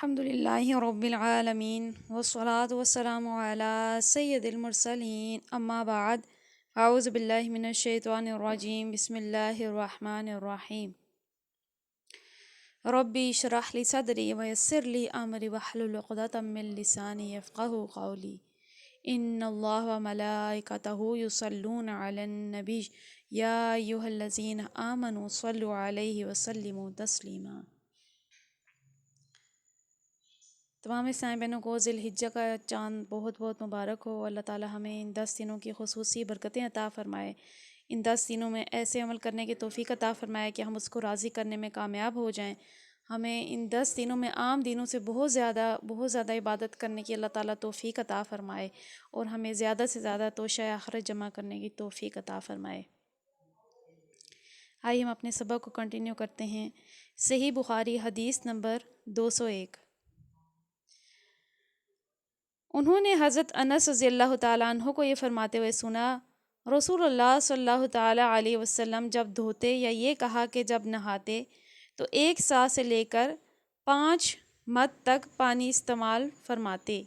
الحمد للہ رب العالمین والصلاة والسلام علی سید المرسلین اما بعد اعوذ باللہ من الشیطان الرجیم بسم اللہ الرحمن الرحیم ربی اشرح لی صدری ویسر لی امری واحلل عقدۃ من لسانی یفقہوا قولی ان اللہ وملائکتہ یصلون علی النبی یا ایھا الذین آمنوا صلوا علیہ وسلموا تسلیما۔ تمام سائیں بہنوں کو ذی الحجہ کا چاند بہت بہت مبارک ہو۔ اللہ تعالی ہمیں ان 10 دنوں کی خصوصی برکتیں عطا فرمائے، ان 10 دنوں میں ایسے عمل کرنے کی توفیق عطا فرمائے کہ ہم اس کو راضی کرنے میں کامیاب ہو جائیں۔ ہمیں ان 10 دنوں میں عام دنوں سے بہت زیادہ عبادت کرنے کی اللہ تعالیٰ توفیق عطا فرمائے، اور ہمیں زیادہ سے زیادہ توشہ آخرت جمع کرنے کی توفیق عطا فرمائے۔ آئیے ہم اپنے سبق کو کنٹینیو کرتے ہیں۔ صحیح بخاری حدیث نمبر 201۔ انہوں نے حضرت انس رضی اللہ تعالیٰ عنہ کو یہ فرماتے ہوئے سنا، رسول اللہ صلی اللہ تعالیٰ علیہ وسلم جب دھوتے یا یہ کہا کہ جب نہاتے تو 1 سا سے لے کر 5 مد تک پانی استعمال فرماتے،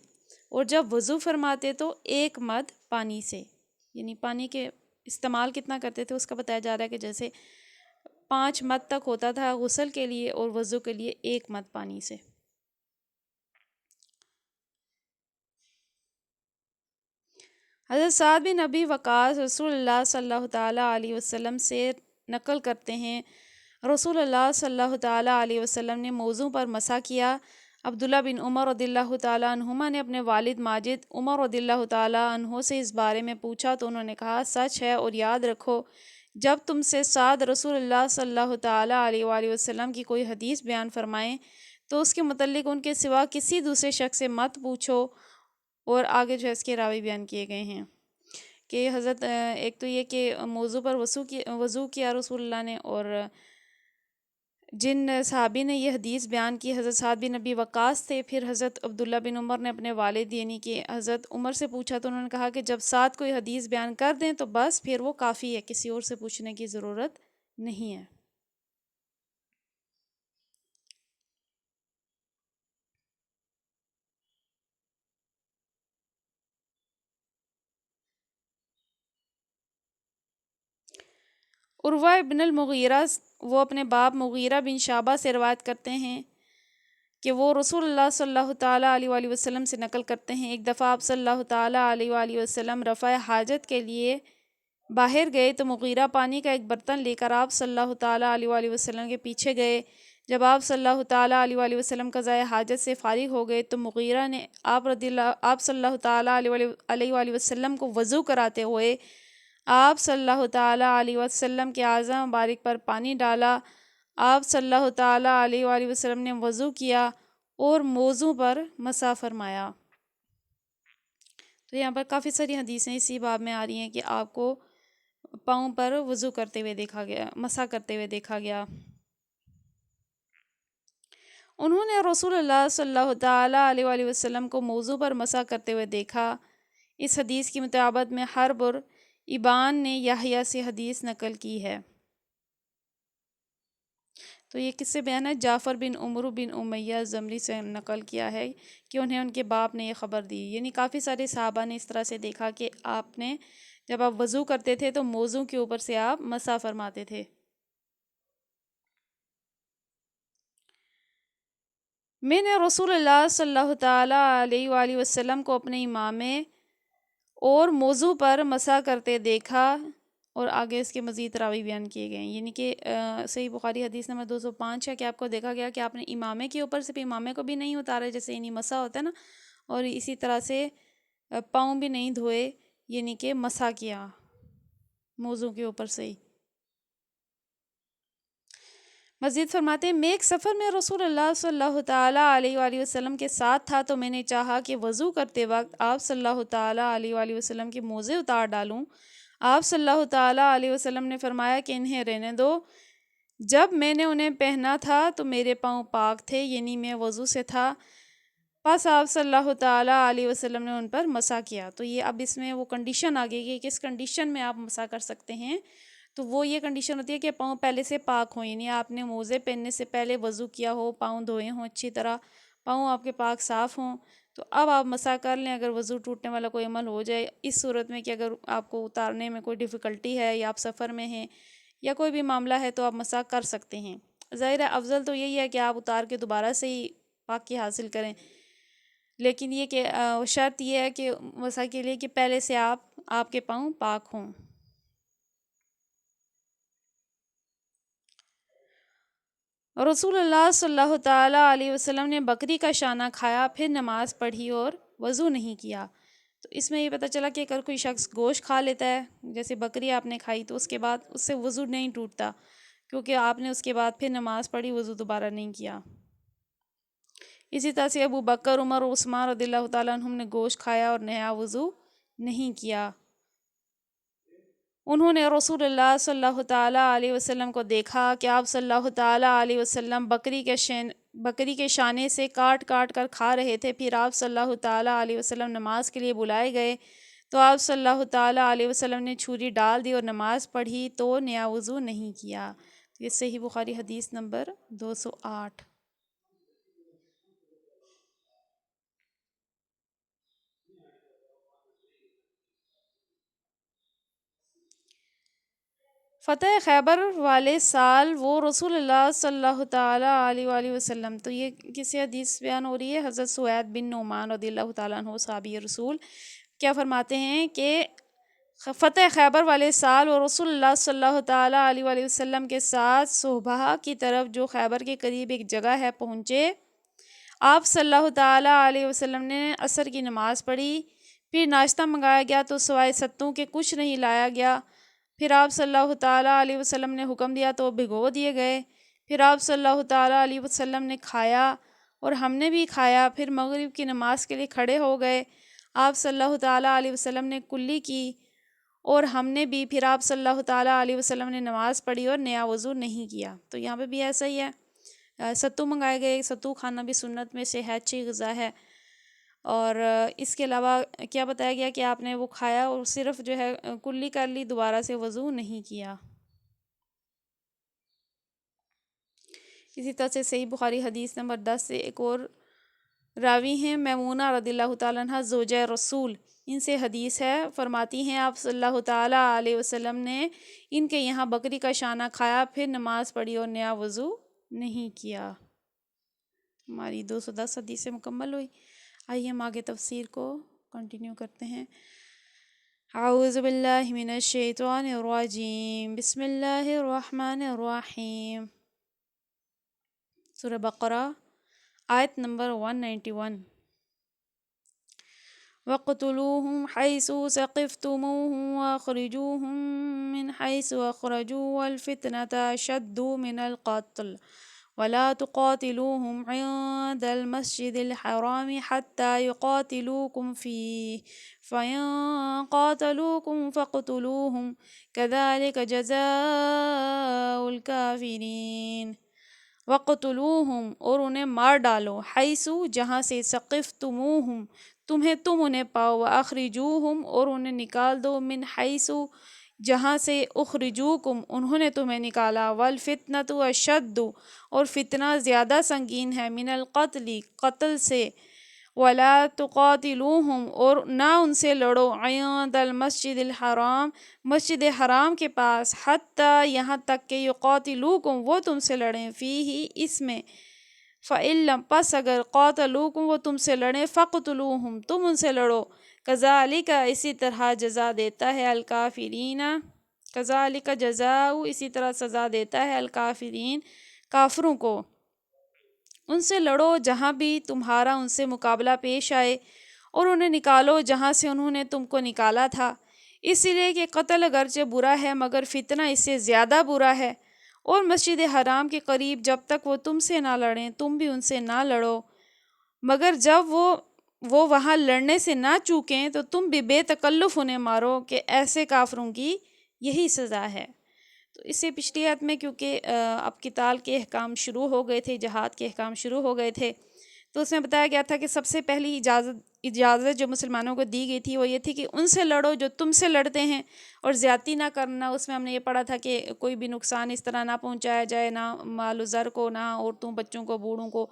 اور جب وضو فرماتے تو 1 مد پانی سے، یعنی پانی کے استعمال کتنا کرتے تھے اس کا بتایا جا رہا ہے کہ جیسے 5 مد تک ہوتا تھا غسل کے لیے اور وضو کے لیے 1 مد پانی سے۔ حضرت سعد بن ابی وقاص رسول اللہ صلی اللہ تعالیٰ علیہ وسلم سے نقل کرتے ہیں، رسول اللہ صلی اللہ تعالیٰ علیہ وسلم نے موضوع پر مسح کیا۔ عبداللہ بن عمر رضی اللہ تعالیٰ عنہما نے اپنے والد ماجد عمر رضی اللہ تعالیٰ عنہ سے اس بارے میں پوچھا تو انہوں نے کہا، سچ ہے، اور یاد رکھو جب تم سے سعد رسول اللہ صلی اللہ تعالیٰ علیہ وآلہ وسلم کی کوئی حدیث بیان فرمائیں تو اس کے متعلق ان کے سوا کسی دوسرے شخص سے مت پوچھو۔ اور آگے جو ہے اس کے راوی بیان کیے گئے ہیں کہ حضرت ایک تو یہ کہ موضوع پر وضو کیا رسول اللہ نے، اور جن صحابی نے یہ حدیث بیان کی حضرت سعد بن ابی وقاص تھے۔ پھر حضرت عبداللہ بن عمر نے اپنے والد یعنی کہ حضرت عمر سے پوچھا تو انہوں نے کہا کہ جب سعد کوئی حدیث بیان کر دیں تو بس پھر وہ کافی ہے، کسی اور سے پوچھنے کی ضرورت نہیں ہے۔ عروہ بن المغیرہ وہ اپنے باپ مغیرہ بن شعبہ سے روایت کرتے ہیں کہ وہ رسول اللہ صلی اللہ تعالیٰ علیہ وآلہ وسلم سے نقل کرتے ہیں، ایک دفعہ آپ صلی اللہ تعالیٰ علیہ وآلہ وسلم رفع حاجت کے لیے باہر گئے تو مغیرہ پانی کا ایک برتن لے کر آپ صلی اللہ تعالیٰ علیہ وآلہ وسلم کے پیچھے گئے۔ جب آپ صلی اللہ تعالیٰ علیہ وآلہ وسلم قضائے حاجت سے فارغ ہو گئے تو مغیرہ نے آپ صلی اللہ تعالیٰ علیہ وآلہ وسلم کو وضو کراتے ہوئے آپ صلی اللہ تعالیٰ علیہ وسلم کے اعضاء مبارک پر پانی ڈالا۔ آپ صلی اللہ تعالیٰ علیہ وآلہ وسلم نے وضو کیا اور موضوع پر مسح فرمایا۔ تو یہاں پر کافی ساری حدیثیں اسی باب میں آ رہی ہیں کہ آپ کو پاؤں پر وضو کرتے ہوئے دیکھا گیا، مسح کرتے ہوئے دیکھا گیا۔ انہوں نے رسول اللہ صلی اللہ تعالیٰ علیہ وآلہ وسلم کو موضوع پر مسح کرتے ہوئے دیکھا۔ اس حدیث کی مطابقت میں حرب اور ابان نے یحییٰ سے حدیث نقل کی ہے۔ تو یہ کس سے بیان ہے؟ جعفر بن عمرو بن امیہ زمری سے نقل کیا ہے کہ انہیں ان کے باپ نے یہ خبر دی، یعنی کافی سارے صحابہ نے اس طرح سے دیکھا کہ آپ نے جب آپ وضو کرتے تھے تو موضوع کے اوپر سے آپ مسح فرماتے تھے۔ میں نے رسول اللہ صلی اللہ تعالیٰ علیہ وآلہ وسلم کو اپنے امامے اور موضوع پر مسح کرتے دیکھا، اور آگے اس کے مزید راوی بیان کیے گئے ہیں، یعنی کہ صحیح بخاری حدیث نمبر 205 ہے کہ آپ کو دیکھا گیا کہ آپ نے امامے کے اوپر سے بھی امامے کو بھی نہیں اتارے جیسے یعنی مسح ہوتا ہے نا، اور اسی طرح سے پاؤں بھی نہیں دھوئے، یعنی کہ مسح کیا موضوع کے اوپر سے ہی۔ مزید فرماتے ہیں، میں ایک سفر میں رسول اللہ صلی اللہ تعالیٰ علیہ وآلہ وسلم کے ساتھ تھا تو میں نے چاہا کہ وضو کرتے وقت آپ صلی اللہ تعالیٰ علیہ وآلہ وسلم کے موزے اتار ڈالوں۔ آپ صلی اللہ تعالیٰ علیہ وسلم نے فرمایا کہ انہیں رہنے دو۔ جب میں نے انہیں پہنا تھا تو میرے پاؤں پاک تھے، یعنی میں وضو سے تھا، پس آپ صلی اللہ تعالیٰ علیہ وسلم نے ان پر مسح کیا۔ تو یہ اب اس میں وہ کنڈیشن آ گئی کہ کس کنڈیشن میں آپ مسح کر سکتے ہیں، تو وہ یہ کنڈیشن ہوتی ہے کہ پاؤں پہلے سے پاک ہوں، یعنی آپ نے موزے پہننے سے پہلے وضو کیا ہو، پاؤں دھوئے ہوں اچھی طرح، پاؤں آپ کے پاک صاف ہوں تو اب آپ مسح کر لیں اگر وضو ٹوٹنے والا کوئی عمل ہو جائے۔ اس صورت میں کہ اگر آپ کو اتارنے میں کوئی ڈیفیکلٹی ہے یا آپ سفر میں ہیں یا کوئی بھی معاملہ ہے تو آپ مسح کر سکتے ہیں۔ ظاہر ہے افضل تو یہی ہے کہ آپ اتار کے دوبارہ سے ہی پاکی حاصل کریں، لیکن یہ کہ شرط یہ ہے کہ مسح کے لیے کہ پہلے سے آپ کے پاؤں پاک ہوں۔ رسول اللہ صلی اللہ تعالیٰ علیہ وسلم نے بکری کا شانہ کھایا، پھر نماز پڑھی اور وضو نہیں کیا۔ تو اس میں یہ پتہ چلا کہ اگر کوئی شخص گوشت کھا لیتا ہے، جیسے بکری آپ نے کھائی، تو اس کے بعد اس سے وضو نہیں ٹوٹتا، کیونکہ آپ نے اس کے بعد پھر نماز پڑھی، وضو دوبارہ نہیں کیا۔ اسی طرح سے ابو بکر، عمر اور عثمان رضی اللہ تعالیٰ عنہم نے گوشت کھایا اور نیا وضو نہیں کیا۔ انہوں نے رسول اللہ صلی اللہ تعالیٰ علیہ وسلم کو دیکھا کہ آپ صلی اللہ تعالیٰ علیہ وسلم بکری کے شانے سے کاٹ کاٹ کر کھا رہے تھے۔ پھر آپ صلی اللہ تعالیٰ علیہ وسلم نماز کے لیے بلائے گئے تو آپ صلی اللہ تعالیٰ علیہ وسلم نے چھری ڈال دی اور نماز پڑھی تو نیا وضو نہیں کیا۔ یہ صحیح بخاری حدیث نمبر 208۔ فتح خیبر والے سال وہ رسول اللہ صلی اللہ تعالیٰ علیہ وآلہ وسلم، تو یہ کسی حدیث بیان ہو رہی ہے، حضرت سعید بن نعمان رضی اللہ تعالیٰ عنہ صحابی رسول کیا فرماتے ہیں کہ فتح خیبر والے سال وہ رسول اللہ صلی اللہ تعالیٰ علیہ وآلہ وسلم کے ساتھ صبح کی طرف جو خیبر کے قریب ایک جگہ ہے پہنچے۔ آپ صلی اللہ تعالیٰ علیہ وسلم نے عصر کی نماز پڑھی، پھر ناشتہ منگایا گیا تو سوائے ستوں کے کچھ نہیں لایا گیا۔ پھر آپ صلی اللہ تعالیٰ علیہ وسلم نے حکم دیا تو بھگو دیے گئے۔ پھر آپ صلی اللہ تعالیٰ علیہ وسلم نے کھایا اور ہم نے بھی کھایا۔ پھر مغرب کی نماز کے لیے کھڑے ہو گئے، آپ صلی اللہ تعالیٰ علیہ وسلم نے کلی کی اور ہم نے بھی۔ پھر آپ صلی اللہ تعالیٰ علیہ وسلم نے نماز پڑھی اور نیا وضو نہیں کیا۔ تو یہاں پہ بھی ایسا ہی ہے، ستو منگائے گئے، ستو کھانا بھی سنت میں سے ہے، اچھی غذا ہے۔ اور اس کے علاوہ کیا بتایا گیا کہ آپ نے وہ کھایا اور صرف جو ہے کلی کر لی، دوبارہ سے وضو نہیں کیا۔ اسی طرح سے صحیح بخاری حدیث نمبر 10 سے ایک اور راوی ہیں میمونہ رضی اللہ تعالیٰ عنہ زوجہ رسول، ان سے حدیث ہے، فرماتی ہیں آپ صلی اللہ تعالیٰ علیہ وسلم نے ان کے یہاں بکری کا شانہ کھایا، پھر نماز پڑھی اور نیا وضو نہیں کیا۔ ہماری 210 حدیثیں مکمل ہوئی۔ آئیے ہم آگے تفسیر کو کنٹینیو کرتے ہیں۔ اعوذ باللہ من الشیطان الرجیم، بسم اللہ الرحمن الرحیم۔ سورہ بقرہ آیت نمبر 191۔ وَاقْتُلُوهُمْ حَيْثُ ثَقِفْتُمُوهُمْ وَأَخْرِجُوهُمْ مِنْ حَيْثُ أَخْرَجُوا وَالْفِتْنَةَ أَشَدُّ مِنَ الْقَتْلِ وَلَا تُقَاتِلُوهُمْ عِندَ الْمَسْجِدِ الْحَرَامِ حَتَّى يُقَاتِلُوكُمْ فِيهِ فَإِن قَاتَلُوكُمْ فَاقْتُلُوهُمْ كَذَلِكَ جَزَاءُ الْكَافِرِينَ۔ وَقْتُلُوهُمْ اور انہیں مار ڈالو، حیثو جہاں سے، ثقفتموہم تم انہیں پاؤ، وَأَخْرِجُوهُمْ اور انہیں نکال دو، من حیثو جہاں سے، اخرجوکم انہوں نے تمہیں نکالا، والفتنۃ اشد اور فتنہ زیادہ سنگین ہے، من القتل قتل سے، ولا تقاتلوہم اور نہ ان سے لڑو، عند المسجد الحرام مسجد حرام کے پاس، حتیٰ یہاں تک کہ یقاتلوکم وہ تم سے لڑیں، فیہ اس میں، فَإِن لَم پس اگر قاتلوکم وہ تم سے لڑیں، فَقْتُلُوهُمْ تم ان سے لڑو، کذالک اسی طرح جزا دیتا ہے، الکافرین کذالک جزاء اسی طرح سزا دیتا ہے، الکافرین کافروں کو۔ ان سے لڑو جہاں بھی تمہارا ان سے مقابلہ پیش آئے، اور انہیں نکالو جہاں سے انہوں نے تم کو نکالا تھا، اس لیے کہ قتل اگرچہ برا ہے مگر فتنہ اس سے زیادہ برا ہے۔ اور مسجد حرام کے قریب جب تک وہ تم سے نہ لڑیں تم بھی ان سے نہ لڑو، مگر جب وہ وہاں لڑنے سے نہ چوکیں تو تم بھی بے تکلف انہیں مارو، کہ ایسے کافروں کی یہی سزا ہے۔ تو اس سے پچھلی آیت میں کیونکہ اب قتال کے احکام شروع ہو گئے تھے، جہاد کے احکام شروع ہو گئے تھے، تو اس میں بتایا گیا تھا کہ سب سے پہلی اجازت جو مسلمانوں کو دی گئی تھی وہ یہ تھی کہ ان سے لڑو جو تم سے لڑتے ہیں، اور زیادتی نہ کرنا۔ اس میں ہم نے یہ پڑھا تھا کہ کوئی بھی نقصان اس طرح نہ پہنچایا جائے، نہ مال و زر کو، نہ عورتوں بچوں کو، بوڑھوں کو،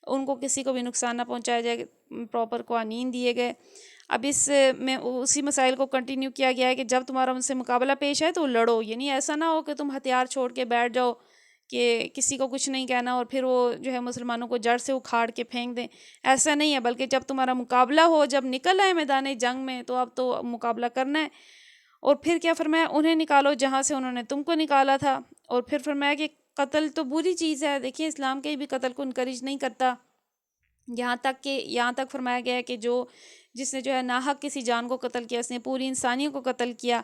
ان کو کسی کو بھی نقصان نہ پہنچایا جائے، پراپر قوانین دیے گئے۔ اب اس میں اسی مسائل کو کنٹینیو کیا گیا ہے کہ جب تمہارا ان سے مقابلہ پیش ہے تو لڑو، یعنی ایسا نہ ہو کہ تم ہتھیار چھوڑ کے بیٹھ جاؤ کہ کسی کو کچھ نہیں کہنا اور پھر وہ جو ہے مسلمانوں کو جڑ سے اکھاڑ کے پھینک دیں۔ ایسا نہیں ہے، بلکہ جب تمہارا مقابلہ ہو، جب نکل آئے میدان جنگ میں، تو اب تو مقابلہ کرنا ہے۔ اور پھر کیا فرمایا، انہیں نکالو جہاں سے انہوں نے تم کو نکالا تھا۔ اور پھر فرمایا کہ قتل تو بری چیز ہے، دیکھیے اسلام کہیں بھی قتل کو انکریج نہیں کرتا، یہاں تک فرمایا گیا ہے کہ جس نے جو ہے ناحق کسی جان کو قتل کیا، اس نے پوری انسانیوں کو قتل کیا۔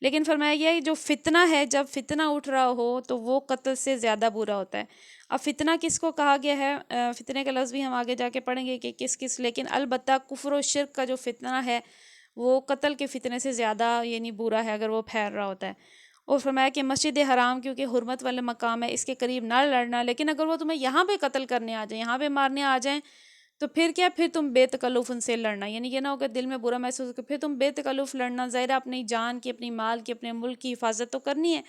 لیکن فرمایا گیا ہے کہ جو فتنہ ہے، جب فتنہ اٹھ رہا ہو تو وہ قتل سے زیادہ برا ہوتا ہے۔ اب فتنہ کس کو کہا گیا ہے، فتنے کا لفظ بھی ہم آگے جا کے پڑھیں گے کہ کس، لیکن البتہ کفر و شرک کا جو فتنہ ہے وہ قتل کے فتنے سے زیادہ یعنی برا ہے اگر وہ پھیل رہا ہوتا ہے۔ اور فرمایا کہ مسجد حرام کیونکہ حرمت والے مقام ہے، اس کے قریب نہ لڑنا، لیکن اگر وہ تمہیں یہاں پہ قتل کرنے آ جائیں، یہاں پہ مارنے آ جائیں، تو پھر کیا، پھر تم بے تکلف ان سے لڑنا، یعنی یہ نہ ہو کہ دل میں برا محسوس ہو کہ پھر تم بے تکلف لڑنا، ظاہر اپنی جان کی، اپنی مال کی، اپنے ملک کی حفاظت تو کرنی ہے،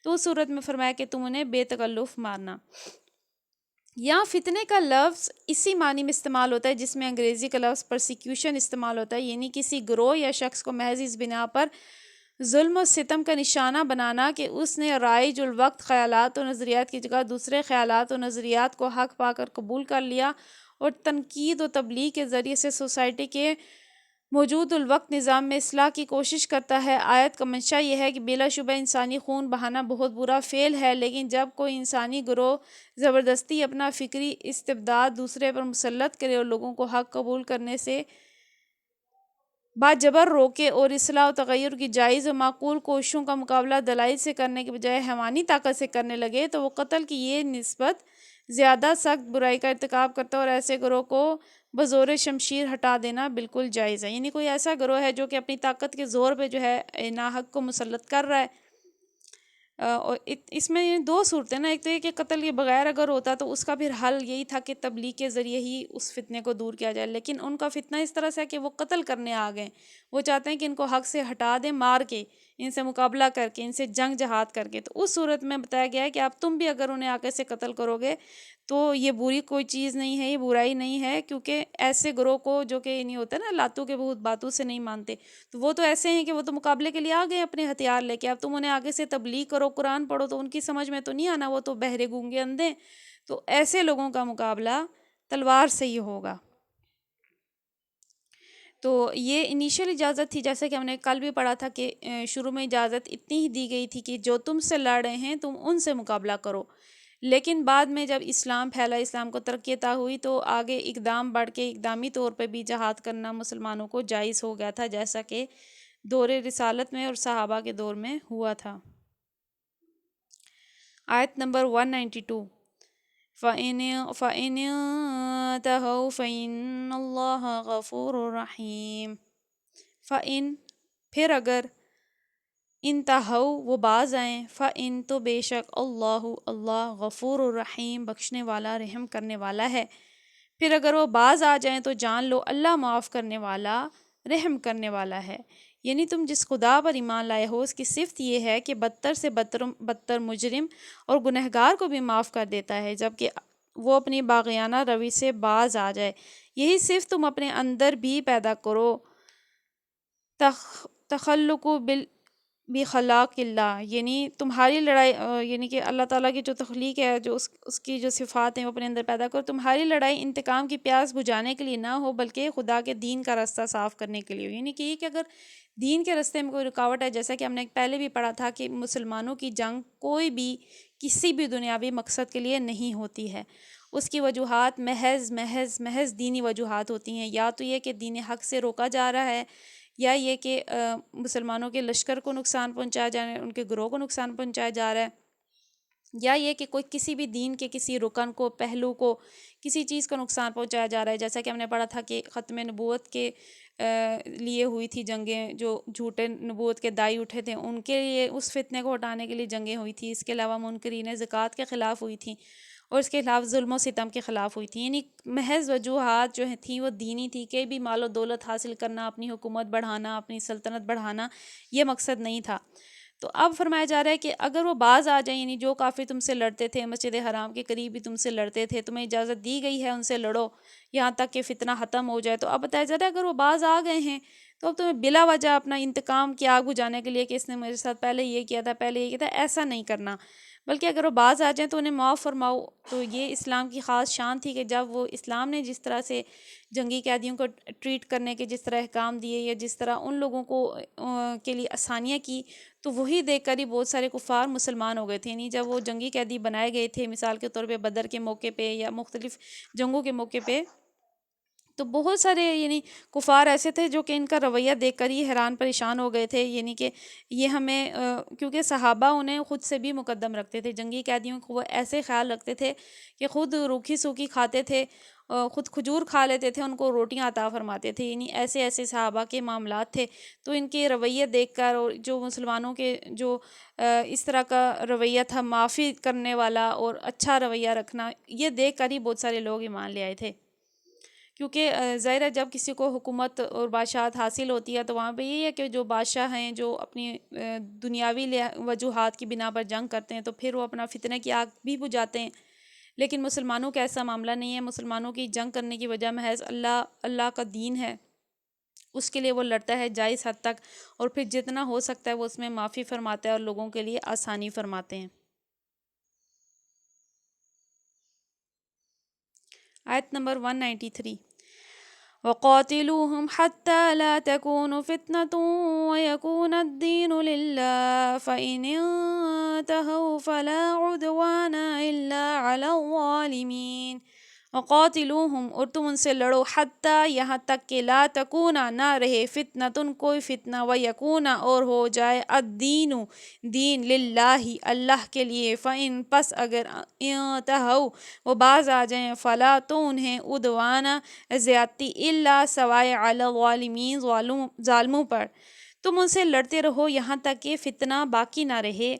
تو اس صورت میں فرمایا کہ تم انہیں بے تکلف مارنا۔ یہاں فتنے کا لفظ اسی معنی میں استعمال ہوتا ہے جس میں انگریزی کا لفظ پرسیکیوشن استعمال ہوتا ہے، یعنی کسی گروہ یا شخص کو محض اس بنا پر ظلم و ستم کا نشانہ بنانا کہ اس نے رائج الوقت خیالات و نظریات کی جگہ دوسرے خیالات و نظریات کو حق پا کر قبول کر لیا، اور تنقید و تبلیغ کے ذریعے سے سوسائٹی کے موجود الوقت نظام میں اصلاح کی کوشش کرتا ہے۔ آیت کا منشا یہ ہے کہ بلا شبہ انسانی خون بہانا بہت برا فعل ہے، لیکن جب کوئی انسانی گروہ زبردستی اپنا فکری استبداد دوسرے پر مسلط کرے اور لوگوں کو حق قبول کرنے سے باجبر روکے اور اصلاح و تغیر کی جائز و معقول کوششوں کا مقابلہ دلائل سے کرنے کے بجائے حیوانی طاقت سے کرنے لگے، تو وہ قتل کی یہ نسبت زیادہ سخت برائی کا ارتکاب کرتا ہے، اور ایسے گروہ کو بزور شمشیر ہٹا دینا بالکل جائز ہے۔ یعنی کوئی ایسا گروہ ہے جو کہ اپنی طاقت کے زور پہ جو ہے ناحق کو مسلط کر رہا ہے، اور اس میں دو صورتیں نا، ایک تو یہ کہ قتل کے بغیر اگر ہوتا تو اس کا پھر حل یہی تھا کہ تبلیغ کے ذریعے ہی اس فتنے کو دور کیا جائے، لیکن ان کا فتنہ اس طرح سے ہے کہ وہ قتل کرنے آ گئے، وہ چاہتے ہیں کہ ان کو حق سے ہٹا دیں، مار کے، ان سے مقابلہ کر کے، ان سے جنگ جہاد کر کے۔ تو اس صورت میں بتایا گیا ہے کہ اب تم بھی اگر انہیں آگے سے قتل کرو گے تو یہ بری کوئی چیز نہیں ہے، یہ برائی نہیں ہے، کیونکہ ایسے گروہ کو جو کہ نہیں ہوتا نا، لاتوں کے بہت باتوں سے نہیں مانتے، تو وہ تو ایسے ہیں کہ وہ تو مقابلے کے لیے آ گئے اپنے ہتھیار لے کے، اب تم انہیں آگے سے تبلیغ کرو، قرآن پڑھو، تو ان کی سمجھ میں تو نہیں آنا، وہ تو بہرے گونگے اندھے، تو ایسے لوگوں کا مقابلہ تلوار سے ہی ہوگا۔ تو یہ انیشیل اجازت تھی، جیسے کہ ہم نے کل بھی پڑھا تھا کہ شروع میں اجازت اتنی ہی دی گئی تھی کہ جو تم سے لڑ رہے ہیں تم ان سے مقابلہ کرو، لیکن بعد میں جب اسلام پھیلا، اسلام کو ترقی عطا ہوئی، تو آگے اقدام بڑھ کے اقدامی طور پہ بھی جہاد کرنا مسلمانوں کو جائز ہو گیا تھا، جیسا کہ دور رسالت میں اور صحابہ کے دور میں ہوا تھا۔ آیت نمبر 192، فَإِنِ انتَهَوْا فَإِنَّ اللَّهَ غَفُورٌ رَحِيمٌ۔ فَإِن پھر اگر، انتہوا وہ باز آئیں، فَإِن تو بے شک اللہ غفور الرحیم بخشنے والا رحم کرنے والا ہے، پھر اگر وہ باز آ جائیں تو جان لو اللہ معاف کرنے والا رحم کرنے والا ہے۔ یعنی تم جس خدا پر ایمان لائے ہو اس کی صفت یہ ہے کہ بدتر سے بدتر مجرم اور گنہگار کو بھی معاف کر دیتا ہے، جبکہ وہ اپنی باغیانہ روی سے باز آ جائے۔ یہی صفت تم اپنے اندر بھی پیدا کرو، تخلق بخلاق اللہ، یعنی تمہاری لڑائی، یعنی کہ اللہ تعالیٰ کی جو تخلیق ہے، جو اس کی جو صفات ہیں وہ اپنے اندر پیدا کرو۔ تمہاری لڑائی انتقام کی پیاس بجھانے کے لیے نہ ہو، بلکہ خدا کے دین کا راستہ صاف کرنے کے لیے ہو۔ یعنی کہ اگر دین کے راستے میں کوئی رکاوٹ ہے، جیسا کہ ہم نے پہلے بھی پڑھا تھا کہ مسلمانوں کی جنگ کوئی بھی کسی بھی دنیاوی مقصد کے لیے نہیں ہوتی ہے، اس کی وجوہات محض دینی وجوہات ہوتی ہیں، یا تو یہ کہ دین حق سے روکا جا رہا ہے، یا یہ کہ مسلمانوں کے لشکر کو نقصان پہنچایا جا رہا ہے، ان کے گروہ کو نقصان پہنچایا جا رہا ہے، یا یہ کہ کوئی کسی بھی دین کے کسی رکن کو، پہلو کو، کسی چیز کو نقصان پہنچایا جا رہا ہے، جیسا کہ ہم نے پڑھا تھا کہ ختم نبوت کے لیے ہوئی تھی جنگیں، جو جھوٹے نبوت کے داعی اٹھے تھے ان کے لیے، اس فتنے کو ہٹانے کے لیے جنگیں ہوئی تھی۔ اس کے علاوہ منکرین زکوٰۃ کے خلاف ہوئی تھیں، اور اس کے خلاف ظلم و ستم کے خلاف ہوئی تھیں۔ یعنی محض وجوہات جو تھیں وہ دینی تھی، کہ بھی مال و دولت حاصل کرنا، اپنی حکومت بڑھانا، اپنی سلطنت بڑھانا، یہ مقصد نہیں تھا۔ تو اب فرمایا جا رہا ہے کہ اگر وہ باز آ جائیں، یعنی جو کافر تم سے لڑتے تھے، مسجد حرام کے قریب بھی تم سے لڑتے تھے، تمہیں اجازت دی گئی ہے ان سے لڑو یہاں تک کہ فتنہ ختم ہو جائے، تو اب بتایا جا رہا ہے اگر وہ باز آ گئے ہیں تو اب تمہیں بلا وجہ اپنا انتقام کی آگ بجھانے کے لیے کہ اس نے میرے ساتھ پہلے یہ کیا تھا، پہلے یہ کیا تھا، ایسا نہیں کرنا، بلکہ اگر وہ باز آ جائیں تو انہیں معاف فرماؤ۔ تو یہ اسلام کی خاص شان تھی کہ جب وہ اسلام نے جس طرح سے جنگی قیدیوں کو ٹریٹ کرنے کے جس طرح احکام دیے یا جس طرح ان لوگوں کو کے لیے آسانیاں کی، تو وہی دیکھ کر ہی بہت سارے کفار مسلمان ہو گئے تھے۔ یعنی جب وہ جنگی قیدی بنائے گئے تھے مثال کے طور پہ بدر کے موقع پہ یا مختلف جنگوں کے موقع پہ، تو بہت سارے یعنی کفار ایسے تھے جو کہ ان کا رویہ دیکھ کر ہی حیران پریشان ہو گئے تھے، یعنی کہ یہ ہمیں کیونکہ صحابہ انہیں خود سے بھی مقدم رکھتے تھے، جنگی قیدیوں کو وہ ایسے خیال رکھتے تھے کہ خود روکھی سوکھی کھاتے تھے، خود کھجور کھا لیتے تھے، ان کو روٹیاں عطا فرماتے تھے، یعنی ایسے ایسے صحابہ کے معاملات تھے۔ تو ان کے رویے دیکھ کر اور جو مسلمانوں کے جو اس طرح کا رویہ تھا معافی کرنے والا اور اچھا رویہ رکھنا، یہ دیکھ کر ہی بہت سارے لوگ ایمان لے آئے تھے۔ کیونکہ ظاہر ہے جب کسی کو حکومت اور بادشاہت حاصل ہوتی ہے تو وہاں پہ یہی ہے کہ جو بادشاہ ہیں جو اپنی دنیاوی وجوہات کی بنا پر جنگ کرتے ہیں تو پھر وہ اپنا فتنہ کی آگ بھی بجھاتے ہیں، لیکن مسلمانوں کا ایسا معاملہ نہیں ہے۔ مسلمانوں کی جنگ کرنے کی وجہ محض اللہ کا دین ہے، اس کے لیے وہ لڑتا ہے جائز حد تک، اور پھر جتنا ہو سکتا ہے وہ اس میں معافی فرماتا ہے اور لوگوں کے لیے آسانی فرماتے ہیں۔ آیت نمبر 193، وَقَاتِلُوهُمْ حَتَّى لَا تَكُونُ فِتْنَةٌ وَيَكُونَ الدِّينُ لِلَّهِ فَإِنِ انتَهَوْا فَلَا عُدْوَانَ إِلَّا عَلَى الظَّالِمِينَ۔ وَقَاتِلُوهُمْ، اور تم ان سے لڑو، حتیٰ یہاں تک کہ لا تکونا نہ رہے فتنۃ کوئی فتنہ، ویکونا اور ہو جائے الدین دین للہ اللہ کے لیے، فإن پس اگر انتہوا وہ باز آ جائیں، فلا تو انہیں عدوانا زیادتی الا سوائے علی الظالمین ظالموں پر، تم ان سے لڑتے رہو یہاں تک کہ فتنہ باقی نہ رہے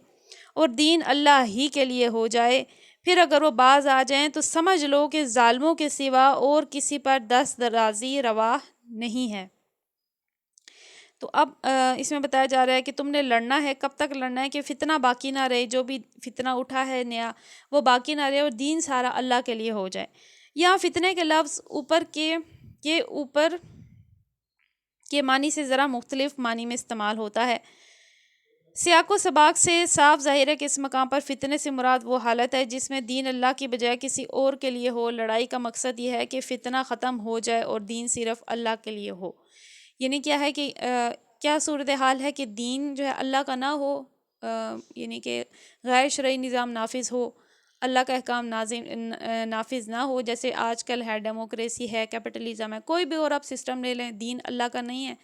اور دین اللہ ہی کے لیے ہو جائے۔ پھر اگر وہ باز آ جائیں تو سمجھ لو کہ ظالموں کے سوا اور کسی پر دست درازی روا نہیں ہے۔ تو اب اس میں بتایا جا رہا ہے کہ تم نے لڑنا ہے، کب تک لڑنا ہے کہ فتنہ باقی نہ رہے، جو بھی فتنہ اٹھا ہے نیا وہ باقی نہ رہے اور دین سارا اللہ کے لیے ہو جائے۔ یہاں فتنے کے لفظ اوپر کے معنی سے ذرا مختلف معنی میں استعمال ہوتا ہے۔ سیاق و سباق سے صاف ظاہر ہے کہ اس مقام پر فتنے سے مراد وہ حالت ہے جس میں دین اللہ کی بجائے کسی اور کے لیے ہو۔ لڑائی کا مقصد یہ ہے کہ فتنہ ختم ہو جائے اور دین صرف اللہ کے لیے ہو۔ یعنی کیا ہے کہ کیا صورتحال ہے کہ دین جو ہے اللہ کا نہ ہو، یعنی کہ غیر شرعی نظام نافذ ہو، اللہ کا احکام نافذ نہ ہو، جیسے آج کل ہے ڈیموکریسی ہے، کیپٹلزم ہے، کوئی بھی اور آپ سسٹم لے لیں، دین اللہ کا نہیں ہے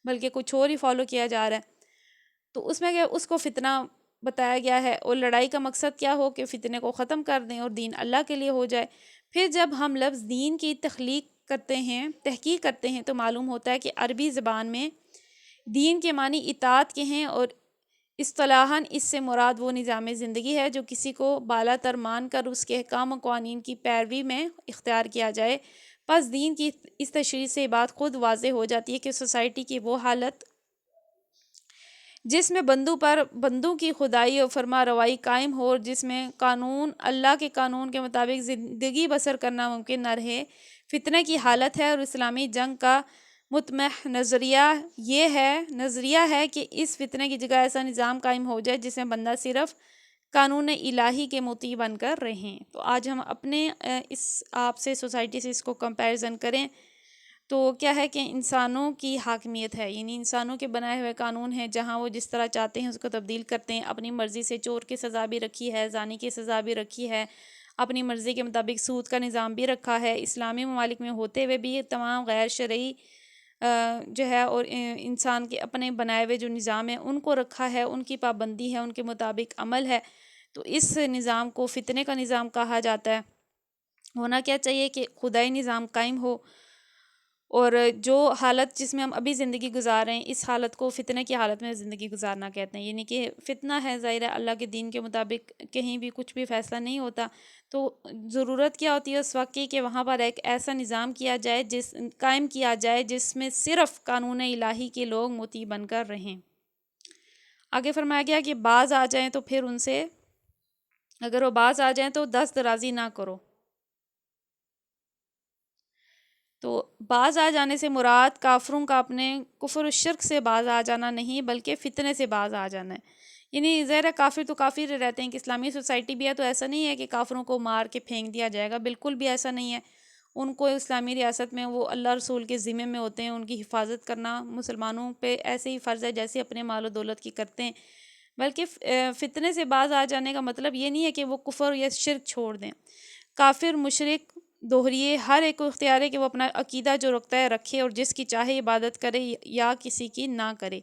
بلکہ کچھ اور ہی فالو کیا جا رہا ہے، تو اس میں کیا اس کو فتنہ بتایا گیا ہے۔ اور لڑائی کا مقصد کیا ہو کہ فتنے کو ختم کر دیں اور دین اللہ کے لیے ہو جائے۔ پھر جب ہم لفظ دین کی تحقیق کرتے ہیں تو معلوم ہوتا ہے کہ عربی زبان میں دین کے معنی اطاعت کے ہیں، اور اصطلاحاً اس سے مراد وہ نظام زندگی ہے جو کسی کو بالا تر مان کر اس کے احکام و قوانین کی پیروی میں اختیار کیا جائے۔ پس دین کی اس تشریح سے بات خود واضح ہو جاتی ہے کہ سوسائٹی کی وہ حالت جس میں بندوں کی خدائی اور فرما روائی قائم ہو اور جس میں اللہ کے قانون کے مطابق زندگی بسر کرنا ممکن نہ رہے، فتنہ کی حالت ہے۔ اور اسلامی جنگ کا مطمح نظریہ ہے کہ اس فتنہ کی جگہ ایسا نظام قائم ہو جائے جس میں بندہ صرف قانون الہی کے مطیع بن کر رہیں۔ تو آج ہم اپنے آپ سے سوسائٹی سے اس کو کمپیریزن کریں تو کیا ہے کہ انسانوں کی حاکمیت ہے، یعنی انسانوں کے بنائے ہوئے قانون ہیں، جہاں وہ جس طرح چاہتے ہیں اس کو تبدیل کرتے ہیں۔ اپنی مرضی سے چور کی سزا بھی رکھی ہے، زانی کی سزا بھی رکھی ہے، اپنی مرضی کے مطابق سود کا نظام بھی رکھا ہے۔ اسلامی ممالک میں ہوتے ہوئے بھی تمام غیر شرعی جو ہے اور انسان کے اپنے بنائے ہوئے جو نظام ہیں ان کو رکھا ہے، ان کی پابندی ہے، ان کے مطابق عمل ہے۔ تو اس نظام کو فتنے کا نظام کہا جاتا ہے۔ ہونا کیا چاہیے کہ خدائی نظام قائم ہو، اور جو حالت جس میں ہم ابھی زندگی گزار رہے ہیں اس حالت کو فتنے کی حالت میں زندگی گزارنا کہتے ہیں۔ یعنی کہ فتنہ ہے، ظاہر ہے اللہ کے دین کے مطابق کہیں بھی کچھ بھی فیصلہ نہیں ہوتا، تو ضرورت کیا ہوتی ہے اس وقت کی کہ وہاں پر ایک ایسا نظام قائم کیا جائے جس میں صرف قانون الہی کے لوگ مطیع بن کر رہیں۔ آگے فرمایا گیا کہ باز آ جائیں تو پھر ان سے، اگر وہ باز آ جائیں تو دست درازی نہ کرو۔ تو باز آ جانے سے مراد کافروں کا اپنے کفر و شرک سے باز آ جانا نہیں، بلکہ فتنے سے باز آ جانا ہے۔ یعنی ظاہر ہے کافر تو کافر رہتے ہیں، کہ اسلامی سوسائٹی بھی ہے تو ایسا نہیں ہے کہ کافروں کو مار کے پھینک دیا جائے گا، بالکل بھی ایسا نہیں ہے۔ ان کو اسلامی ریاست میں وہ اللہ رسول کے ذمے میں ہوتے ہیں، ان کی حفاظت کرنا مسلمانوں پہ ایسے ہی فرض ہے جیسے اپنے مال و دولت کی کرتے ہیں۔ بلکہ فتنے سے باز آ جانے کا مطلب یہ نہیں ہے کہ وہ کفر یا شرک چھوڑ دیں۔ کافر مشرک دوہریے ہر ایک کو اختیار ہے کہ وہ اپنا عقیدہ جو رکھتا ہے رکھے، اور جس کی چاہے عبادت کرے یا کسی کی نہ کرے۔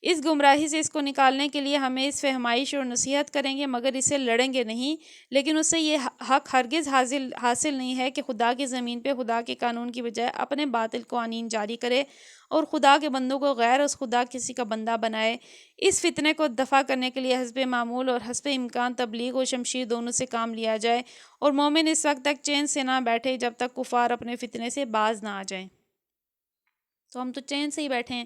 اس گمراہی سے اس کو نکالنے کے لیے ہمیں اس فہمائش اور نصیحت کریں گے، مگر اسے لڑیں گے نہیں، لیکن اس سے یہ حق ہرگز حاصل نہیں ہے کہ خدا کی زمین پہ خدا کے قانون کی بجائے اپنے باطل قوانین جاری کرے اور خدا کے بندوں کو غیر اس خدا کسی کا بندہ بنائے۔ اس فتنے کو دفع کرنے کے لیے حسب معمول اور حسب امکان تبلیغ و شمشیر دونوں سے کام لیا جائے، اور مومن اس وقت تک چین سے نہ بیٹھے جب تک کفار اپنے فتنے سے باز نہ آ جائیں۔ تو ہم تو چین سے ہی بیٹھے ہیں،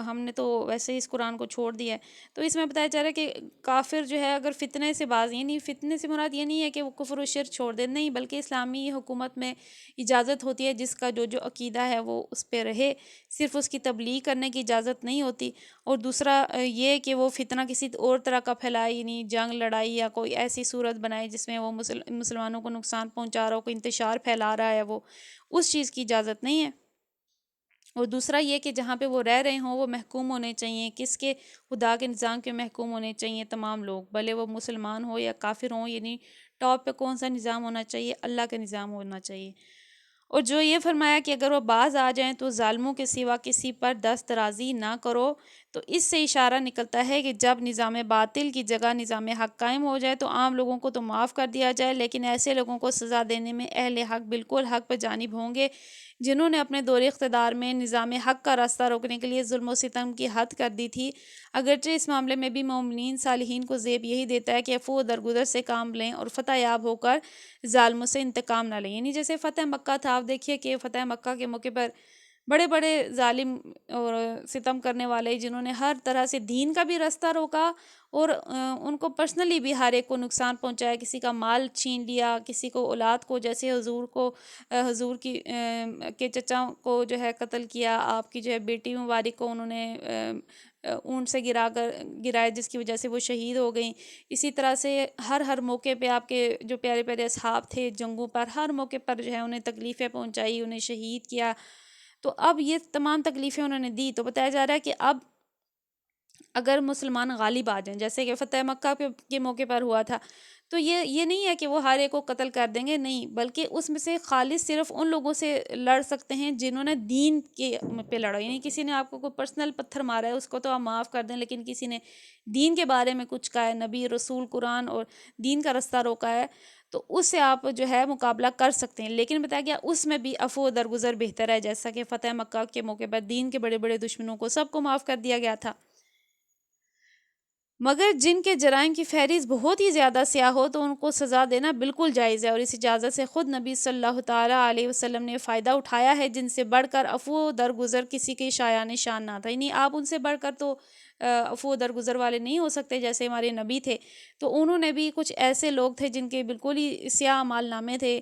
ہم نے تو ویسے ہی اس قرآن کو چھوڑ دیا ہے۔ تو اس میں بتایا جا رہا ہے کہ کافر جو ہے اگر فتنے سے باز، یعنی فتنے سے مراد یہ نہیں ہے کہ وہ کفر و شرک چھوڑ دے، نہیں، بلکہ اسلامی حکومت میں اجازت ہوتی ہے جس کا جو عقیدہ ہے وہ اس پہ رہے، صرف اس کی تبلیغ کرنے کی اجازت نہیں ہوتی۔ اور دوسرا یہ کہ وہ فتنہ کسی اور طرح کا پھیلائے، یعنی جنگ لڑائی یا کوئی ایسی صورت بنائے جس میں وہ مسلمانوں کو نقصان پہنچا رہا ہو، کوئی انتشار پھیلا رہا ہے، وہ اس چیز کی اجازت نہیں ہے۔ اور دوسرا یہ کہ جہاں پہ وہ رہ رہے ہوں وہ محکوم ہونے چاہیے، کس کے؟ خدا کے نظام کے محکوم ہونے چاہیے تمام لوگ، بھلے وہ مسلمان ہو یا کافر ہوں۔ یعنی ٹاپ پہ کون سا نظام ہونا چاہیے؟ اللہ کا نظام ہونا چاہیے۔ اور جو یہ فرمایا کہ اگر وہ باز آ جائیں تو ظالموں کے سوا کسی پر دست درازی نہ کرو، تو اس سے اشارہ نکلتا ہے کہ جب نظام باطل کی جگہ نظام حق قائم ہو جائے تو عام لوگوں کو تو معاف کر دیا جائے، لیکن ایسے لوگوں کو سزا دینے میں اہل حق بالکل حق پہ جانب ہوں گے جنہوں نے اپنے دور اقتدار میں نظام حق کا راستہ روکنے کے لیے ظلم و ستم کی حد کر دی تھی۔ اگرچہ اس معاملے میں بھی مومنین صالحین کو زیب یہی دیتا ہے کہ عفو و درگزر سے کام لیں اور فتح یاب ہو کر ظالموں سے انتقام نہ لیں۔ یعنی جیسے فتح مکہ تھا، آپ دیکھیے کہ فتح مکہ کے موقع پر بڑے بڑے ظالم اور ستم کرنے والے جنہوں نے ہر طرح سے دین کا بھی راستہ روکا، اور ان کو پرسنلی بھی ہر ایک کو نقصان پہنچایا، کسی کا مال چھین لیا، کسی کو اولاد کو، جیسے حضور کی کے چچا کو جو ہے قتل کیا، آپ کی جو ہے بیٹی مبارک کو انہوں نے اونٹ سے گرایا جس کی وجہ سے وہ شہید ہو گئیں۔ اسی طرح سے ہر موقع پہ آپ کے جو پیارے پیارے اصحاب تھے جنگوں پر، ہر موقع پر جو ہے انہیں تکلیفیں پہنچائی، انہیں شہید کیا۔ تو اب یہ تمام تکلیفیں انہوں نے دی، تو بتایا جا رہا ہے کہ اب اگر مسلمان غالب آ جائیں، جیسے کہ فتح مکہ کے موقع پر ہوا تھا، تو یہ نہیں ہے کہ وہ ہر ایک کو قتل کر دیں گے، نہیں، بلکہ اس میں سے خالص صرف ان لوگوں سے لڑ سکتے ہیں جنہوں نے دین کے پہ لڑا۔ یعنی کسی نے آپ کو کوئی پرسنل پتھر مارا ہے اس کو تو آپ معاف کر دیں، لیکن کسی نے دین کے بارے میں کچھ کہا ہے، نبی رسول قرآن اور دین کا راستہ روکا ہے، تو اس سے آپ جو ہے مقابلہ کر سکتے ہیں۔ لیکن بتایا گیا اس میں بھی عفو و درگزر بہتر ہے، جیسا کہ فتح مکہ کے موقع پر دین کے بڑے بڑے دشمنوں کو سب کو معاف کر دیا گیا تھا۔ مگر جن کے جرائم کی فہرست بہت ہی زیادہ سیاہ ہو تو ان کو سزا دینا بالکل جائز ہے، اور اس اجازت سے خود نبی صلی اللہ تعالیٰ علیہ وسلم نے فائدہ اٹھایا ہے، جن سے بڑھ کر عفو و درگزر کسی کے شایان شان نہ تھا۔ یعنی آپ ان سے بڑھ کر تو عفو و درگزر والے نہیں ہو سکتے، جیسے ہمارے نبی تھے تو انہوں نے بھی کچھ ایسے لوگ تھے جن کے بالکل ہی سیاہ اعمال نامے تھے،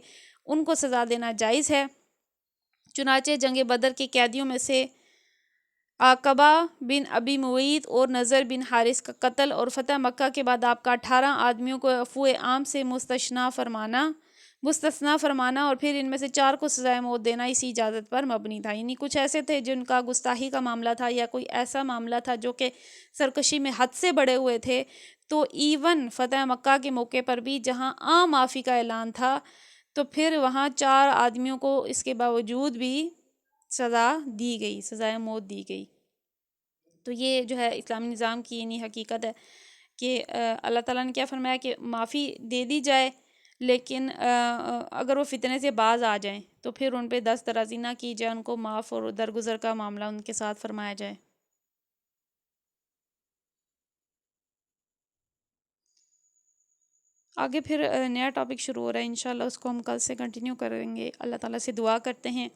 ان کو سزا دینا جائز ہے۔ چنانچہ جنگ بدر کے قیدیوں میں سے عقبہ بن ابی معیط اور نضر بن حارث کا قتل اور فتح مکہ کے بعد آپ کا 18 آدمیوں کو عفو عام سے مستثنی فرمانا اور پھر ان میں سے 4 کو سزائے موت دینا اسی اجازت پر مبنی تھا۔ یعنی کچھ ایسے تھے جن کا گستاخی کا معاملہ تھا یا کوئی ایسا معاملہ تھا جو کہ سرکشی میں حد سے بڑے ہوئے تھے، تو ایون فتح مکہ کے موقع پر بھی جہاں عام معافی کا اعلان تھا تو پھر وہاں 4 آدمیوں کو اس کے باوجود بھی سزا دی گئی، سزائے موت دی گئی۔ تو یہ جو ہے اسلامی نظام کی یعنی حقیقت ہے کہ اللہ تعالیٰ نے کیا فرمایا کہ معافی دے دی جائے، لیکن اگر وہ فتنے سے باز آ جائیں تو پھر ان پہ دست درازی نہ کی جائے، ان کو معاف اور درگزر کا معاملہ ان کے ساتھ فرمایا جائے۔ آگے پھر نیا ٹاپک شروع ہو رہا ہے، انشاءاللہ اس کو ہم کل سے کنٹینیو کریں گے۔ اللہ تعالیٰ سے دعا کرتے ہیں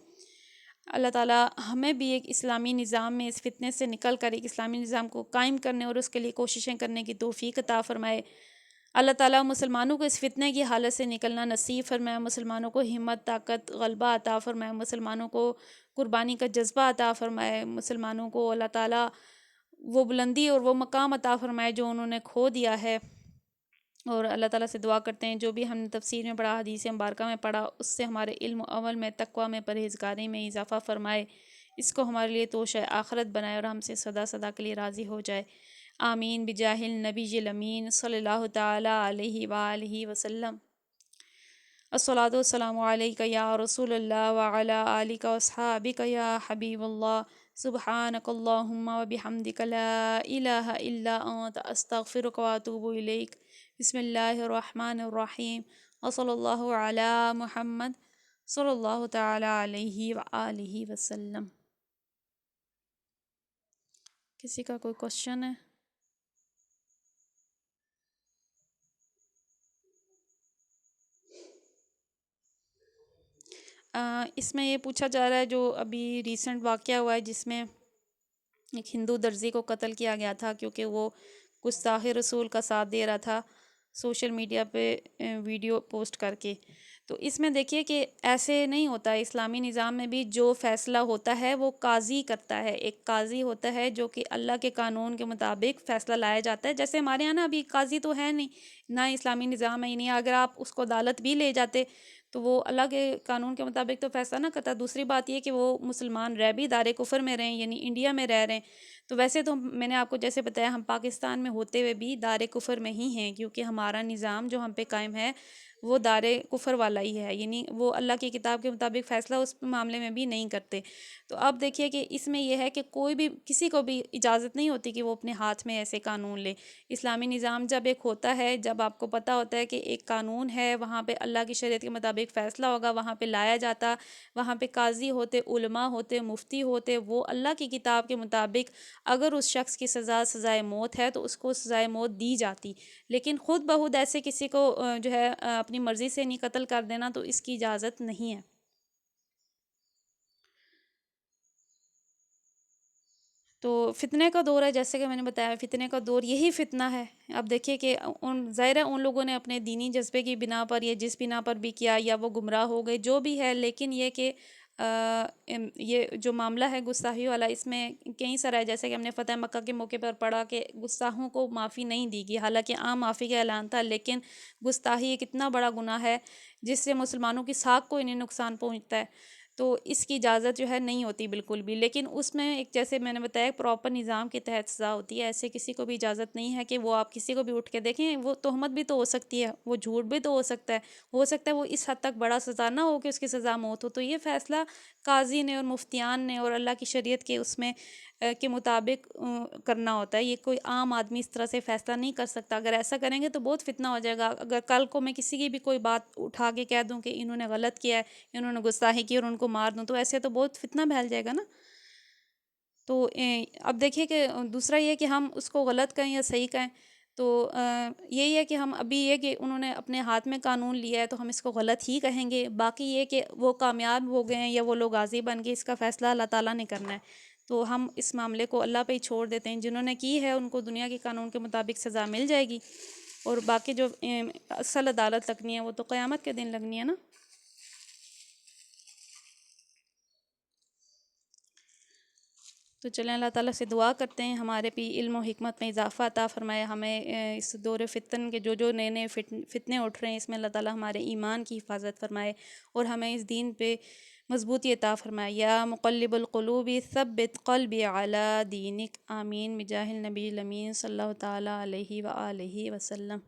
اللہ تعالیٰ ہمیں بھی ایک اسلامی نظام میں اس فتنے سے نکل کر ایک اسلامی نظام کو قائم کرنے اور اس کے لیے کوششیں کرنے کی توفیق عطا فرمائے۔ اللہ تعالیٰ مسلمانوں کو اس فتنے کی حالت سے نکلنا نصیب فرمائے، مسلمانوں کو ہمت، طاقت، غلبہ عطا فرمائے، مسلمانوں کو قربانی کا جذبہ عطا فرمائے، مسلمانوں کو اللہ تعالیٰ وہ بلندی اور وہ مقام عطا فرمائے جو انہوں نے کھو دیا ہے۔ اور اللہ تعالیٰ سے دعا کرتے ہیں جو بھی ہم نے تفسیر میں پڑھا، حدیث مبارکہ میں پڑھا، اس سے ہمارے علم و عمل میں، تقوی میں، پرہیزگاری میں اضافہ فرمائے، اس کو ہمارے لیے توشہ آخرت بنائے اور ہم سے صدا صدا کے لیے راضی ہو جائے۔ آمین بجاہ النبی الامین صلی اللہ تعالیٰ علیہ وآلہ وسلم۔ الصلاۃ والسلام علیک یا رسول اللہ وعلی آلک واصحابک یا حبیب اللہ، سبحانک اللہم وبحمدک لا الہ الا انت استغفرک واتوب الیک۔ بسم اللہ الرحمن الرحیم، وصلی اللہ علی محمد صلی اللہ تعالیٰ علیہ وآلہ وسلم۔ کسی کا کوئی کوشچن ہے؟ اس میں یہ پوچھا جا رہا ہے جو ابھی ریسنٹ واقعہ ہوا ہے جس میں ایک ہندو درزی کو قتل کیا گیا تھا کیونکہ وہ گستاخ رسول کا ساتھ دے رہا تھا سوشل میڈیا پہ ویڈیو پوسٹ کر کے۔ تو اس میں دیکھیے کہ ایسے نہیں ہوتا ہے، اسلامی نظام میں بھی جو فیصلہ ہوتا ہے وہ قاضی کرتا ہے، ایک قاضی ہوتا ہے جو کہ اللہ کے قانون کے مطابق فیصلہ لایا جاتا ہے۔ جیسے ہمارے یہاں نا ابھی قاضی تو ہے نہیں، نہ اسلامی نظام ہے، نہیں اگر آپ اس کو عدالت بھی لے جاتے تو وہ اللہ کے قانون کے مطابق تو فیصلہ نہ کرتا۔ دوسری بات یہ کہ وہ مسلمان رہ بھی دار کفر میں رہیں، یعنی انڈیا میں رہ رہے ہیں، تو ویسے تو میں نے آپ کو جیسے بتایا ہم پاکستان میں ہوتے ہوئے بھی دار کفر میں ہی ہیں، کیونکہ ہمارا نظام جو ہم پہ قائم ہے وہ دار کفر والا ہی ہے، یعنی وہ اللہ کی کتاب کے مطابق فیصلہ اس معاملے میں بھی نہیں کرتے۔ تو اب دیکھیے کہ اس میں یہ ہے کہ کوئی بھی کسی کو بھی اجازت نہیں ہوتی کہ وہ اپنے ہاتھ میں ایسے قانون لے۔ اسلامی نظام جب ایک ہوتا ہے، جب آپ کو پتہ ہوتا ہے کہ ایک قانون ہے، وہاں پہ اللہ کی شریعت کے مطابق فیصلہ ہوگا، وہاں پہ لایا جاتا، وہاں پہ قاضی ہوتے، علماء ہوتے، مفتی ہوتے، وہ اللہ کی کتاب کے مطابق اگر اس شخص کی سزا سزائے موت ہے تو اس کو سزائے موت دی جاتی۔ لیکن خود بخود ایسے کسی کو جو ہے اپنی مرضی سے نہیں قتل کر دینا، تو اس کی اجازت نہیں ہے۔ تو فتنے کا دور ہے، جیسے کہ میں نے بتایا فتنے کا دور یہی فتنہ ہے۔ اب دیکھیے کہ ظاہر ہے ان لوگوں نے اپنے دینی جذبے کی بنا پر یا جس بنا پر بھی کیا، یا وہ گمراہ ہو گئے جو بھی ہے، لیکن یہ کہ یہ جو معاملہ ہے گستاخی والا، اس میں کئی سارا ہے، جیسے کہ ہم نے فتح مکہ کے موقع پر پڑھا کہ گستاخوں کو معافی نہیں دی گئی، حالانکہ عام معافی کا اعلان تھا، لیکن گستاخی ایک اتنا بڑا گناہ ہے جس سے مسلمانوں کی ساکھ کو انہیں نقصان پہنچتا ہے، تو اس کی اجازت جو ہے نہیں ہوتی بالکل بھی۔ لیکن اس میں ایک جیسے میں نے بتایا ایک پراپر نظام کے تحت سزا ہوتی ہے، ایسے کسی کو بھی اجازت نہیں ہے کہ وہ آپ کسی کو بھی اٹھ کے دیکھیں، وہ تہمت بھی تو ہو سکتی ہے، وہ جھوٹ بھی تو ہو سکتا ہے وہ اس حد تک بڑا سزا نہ ہو کہ اس کی سزا موت ہو، تو یہ فیصلہ قاضی نے اور مفتیان نے اور اللہ کی شریعت کے اس میں کے مطابق کرنا ہوتا ہے۔ یہ کوئی عام آدمی اس طرح سے فیصلہ نہیں کر سکتا، اگر ایسا کریں گے تو بہت فتنہ ہو جائے گا۔ اگر کل کو میں کسی کی بھی کوئی بات اٹھا کے کہہ دوں کہ انہوں نے غلط کیا ہے، انہوں نے گستاخی کی اور ان کو مار دوں، تو ایسے تو بہت فتنہ پھیل جائے گا نا۔ تو اب دیکھیے کہ دوسرا یہ کہ ہم اس کو غلط کہیں یا صحیح کہیں، تو یہی ہے کہ ہم ابھی یہ کہ انہوں نے اپنے ہاتھ میں قانون لیا ہے تو ہم اس کو غلط ہی کہیں گے، باقی یہ کہ وہ کامیاب ہو گئے ہیں یا وہ لوگ غازی بن گئے، اس کا فیصلہ اللہ تعالیٰ نے کرنا ہے، تو ہم اس معاملے کو اللہ پہ ہی چھوڑ دیتے ہیں۔ جنہوں نے کی ہے ان کو دنیا کے قانون کے مطابق سزا مل جائے گی، اور باقی جو اصل عدالت لگنی ہے وہ تو قیامت کے دن لگنی ہے نا۔ تو چلیں اللہ تعالیٰ سے دعا کرتے ہیں ہمارے بھی علم و حکمت میں اضافہ عطا فرمائے، ہمیں اس دور فتن کے جو نئے نئے فتنے اٹھ رہے ہیں اس میں اللہ تعالیٰ ہمارے ایمان کی حفاظت فرمائے اور ہمیں اس دین پہ مضبوطی عطا فرمائے۔ یا مقلب القلوب ثبت قلبی علی دینک، آمین بجاہ النبی الامین صلی اللہ تعالیٰ علیہ وآلہ وسلم۔